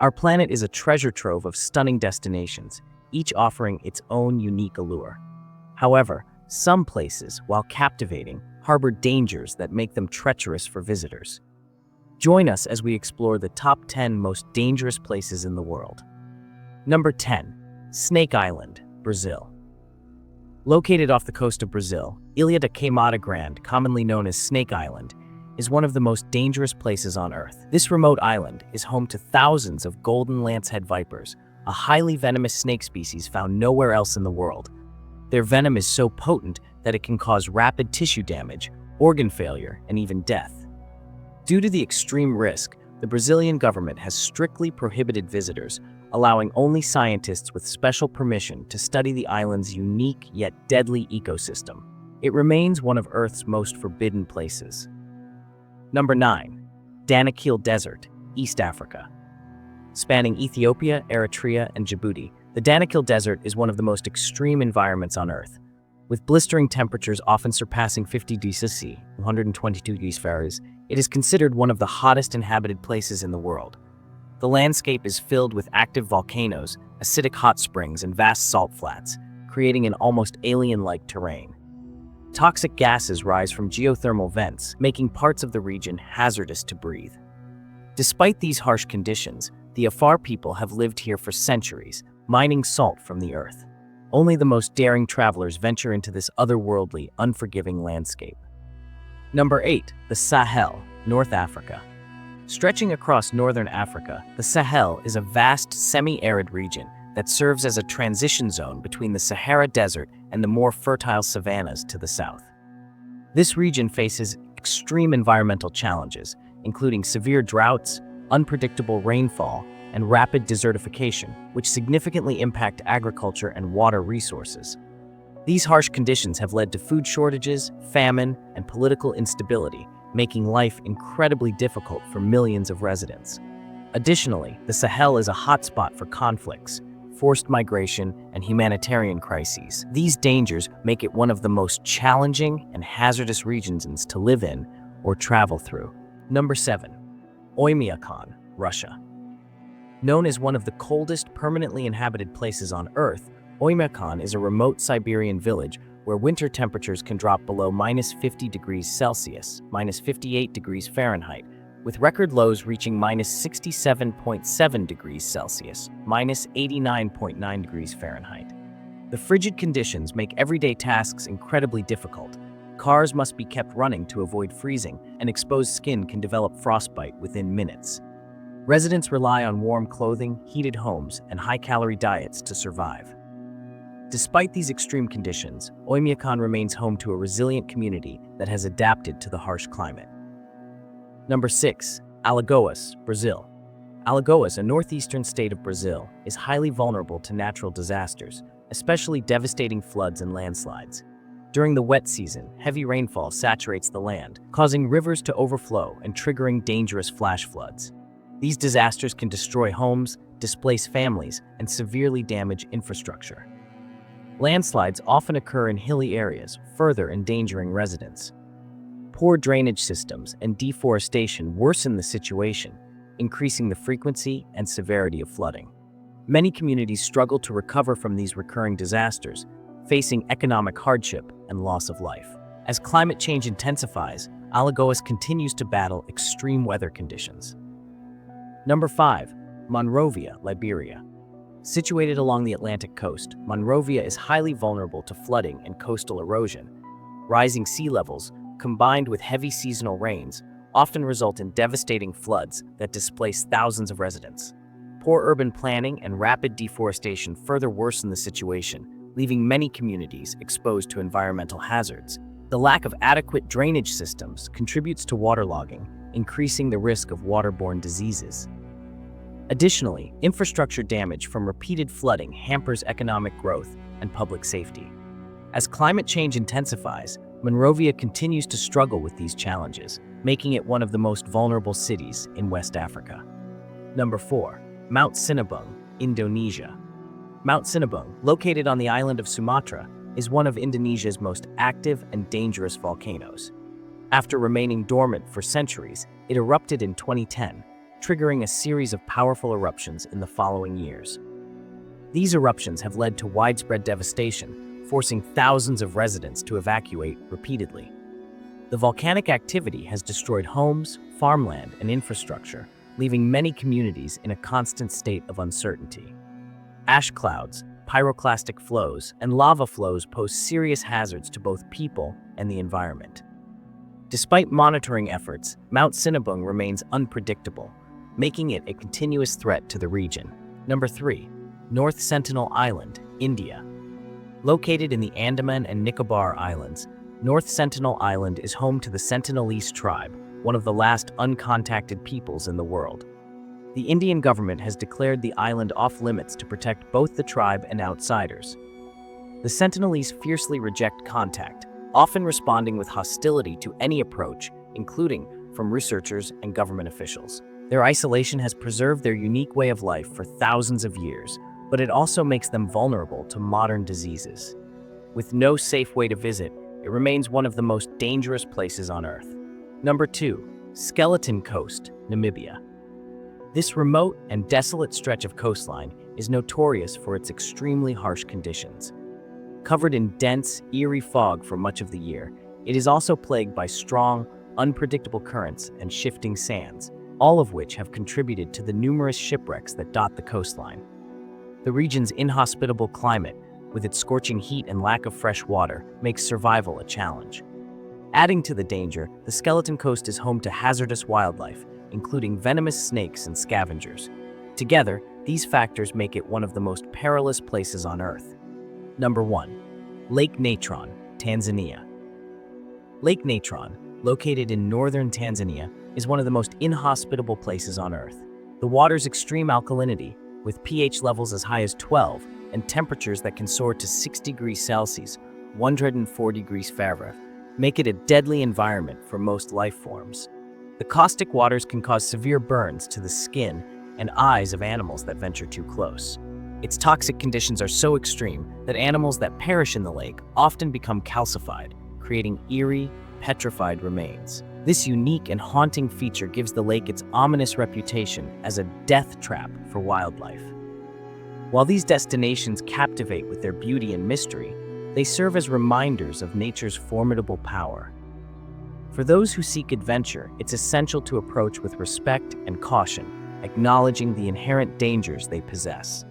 Our planet is a treasure trove of stunning destinations, each offering its own unique allure. However, some places, while captivating, harbor dangers that make them treacherous for visitors. Join us as we explore the top 10 most dangerous places in the world. Number 10. Snake Island, Brazil. Located off the coast of Brazil, Ilha da Queimada Grande, commonly known as Snake Island, is one of the most dangerous places on Earth. This remote island is home to thousands of golden lancehead vipers, a highly venomous snake species found nowhere else in the world. Their venom is so potent that it can cause rapid tissue damage, organ failure, and even death. Due to the extreme risk, the Brazilian government has strictly prohibited visitors, allowing only scientists with special permission to study the island's unique yet deadly ecosystem. It remains one of Earth's most forbidden places. Number 9. Danakil Desert, East Africa. Spanning Ethiopia, Eritrea, and Djibouti, the Danakil Desert is one of the most extreme environments on Earth. With blistering temperatures often surpassing 50 degrees C, 122 degrees Fahrenheit, it is considered one of the hottest inhabited places in the world. The landscape is filled with active volcanoes, acidic hot springs, and vast salt flats, creating an almost alien-like terrain. Toxic gases rise from geothermal vents, making parts of the region hazardous to breathe. Despite these harsh conditions, the Afar people have lived here for centuries, mining salt from the earth. Only the most daring travelers venture into this otherworldly, unforgiving landscape. Number 8. The Sahel, North Africa. Stretching across northern Africa, the Sahel is a vast, semi-arid region that serves as a transition zone between the Sahara Desert and the more fertile savannas to the south. This region faces extreme environmental challenges, including severe droughts, unpredictable rainfall, and rapid desertification, which significantly impact agriculture and water resources. These harsh conditions have led to food shortages, famine, and political instability, making life incredibly difficult for millions of residents. Additionally, the Sahel is a hotspot for conflicts, forced migration, and humanitarian crises. These dangers make it one of the most challenging and hazardous regions to live in or travel through. Number 7. Oymyakon, Russia. Known as one of the coldest permanently inhabited places on Earth, Oymyakon is a remote Siberian village where winter temperatures can drop below -50 degrees Celsius, -58 degrees Fahrenheit, with record lows reaching -67.7 degrees Celsius, -89.9 degrees Fahrenheit. The frigid conditions make everyday tasks incredibly difficult. Cars must be kept running to avoid freezing, and exposed skin can develop frostbite within minutes. Residents rely on warm clothing, heated homes, and high-calorie diets to survive. Despite these extreme conditions, Oymyakon remains home to a resilient community that has adapted to the harsh climate. Number 6. Alagoas, Brazil. Alagoas, a northeastern state of Brazil, is highly vulnerable to natural disasters, especially devastating floods and landslides. During the wet season, heavy rainfall saturates the land, causing rivers to overflow and triggering dangerous flash floods. These disasters can destroy homes, displace families, and severely damage infrastructure. Landslides often occur in hilly areas, further endangering residents. Poor drainage systems and deforestation worsen the situation, increasing the frequency and severity of flooding. Many communities struggle to recover from these recurring disasters, facing economic hardship and loss of life. As climate change intensifies, Alagoas continues to battle extreme weather conditions. Number 5. Monrovia, Liberia. Situated along the Atlantic coast, Monrovia is highly vulnerable to flooding and coastal erosion. Rising sea levels, combined with heavy seasonal rains, often result in devastating floods that displace thousands of residents. Poor urban planning and rapid deforestation further worsen the situation, leaving many communities exposed to environmental hazards. The lack of adequate drainage systems contributes to waterlogging, increasing the risk of waterborne diseases. Additionally, infrastructure damage from repeated flooding hampers economic growth and public safety. As climate change intensifies, Monrovia continues to struggle with these challenges, making it one of the most vulnerable cities in West Africa. Number 4. Mount Sinabung, Indonesia. Mount Sinabung, located on the island of Sumatra, is one of Indonesia's most active and dangerous volcanoes. After remaining dormant for centuries, it erupted in 2010, triggering a series of powerful eruptions in the following years. These eruptions have led to widespread devastation, forcing thousands of residents to evacuate repeatedly. The volcanic activity has destroyed homes, farmland, and infrastructure, leaving many communities in a constant state of uncertainty. Ash clouds, pyroclastic flows, and lava flows pose serious hazards to both people and the environment. Despite monitoring efforts, Mount Sinabung remains unpredictable, making it a continuous threat to the region. Number 3. North Sentinel Island, India. Located in the Andaman and Nicobar Islands, North Sentinel Island is home to the Sentinelese tribe, one of the last uncontacted peoples in the world. The Indian government has declared the island off-limits to protect both the tribe and outsiders. The Sentinelese fiercely reject contact, often responding with hostility to any approach, including from researchers and government officials. Their isolation has preserved their unique way of life for thousands of years, but it also makes them vulnerable to modern diseases. With no safe way to visit, it remains one of the most dangerous places on Earth. Number 2. Skeleton Coast, Namibia. This remote and desolate stretch of coastline is notorious for its extremely harsh conditions. Covered in dense, eerie fog for much of the year, it is also plagued by strong, unpredictable currents and shifting sands, all of which have contributed to the numerous shipwrecks that dot the coastline. The region's inhospitable climate, with its scorching heat and lack of fresh water, makes survival a challenge. Adding to the danger, the Skeleton Coast is home to hazardous wildlife, including venomous snakes and scavengers. Together, these factors make it one of the most perilous places on Earth. Number 1. Lake Natron, Tanzania. Lake Natron, located in northern Tanzania, is one of the most inhospitable places on Earth. The water's extreme alkalinity, with pH levels as high as 12 and temperatures that can soar to 6 degrees Celsius, 104 degrees Fahrenheit, make it a deadly environment for most life forms. The caustic waters can cause severe burns to the skin and eyes of animals that venture too close. Its toxic conditions are so extreme that animals that perish in the lake often become calcified, creating eerie, petrified remains. This unique and haunting feature gives the lake its ominous reputation as a death trap for wildlife. While these destinations captivate with their beauty and mystery, they serve as reminders of nature's formidable power. For those who seek adventure, it's essential to approach with respect and caution, acknowledging the inherent dangers they possess.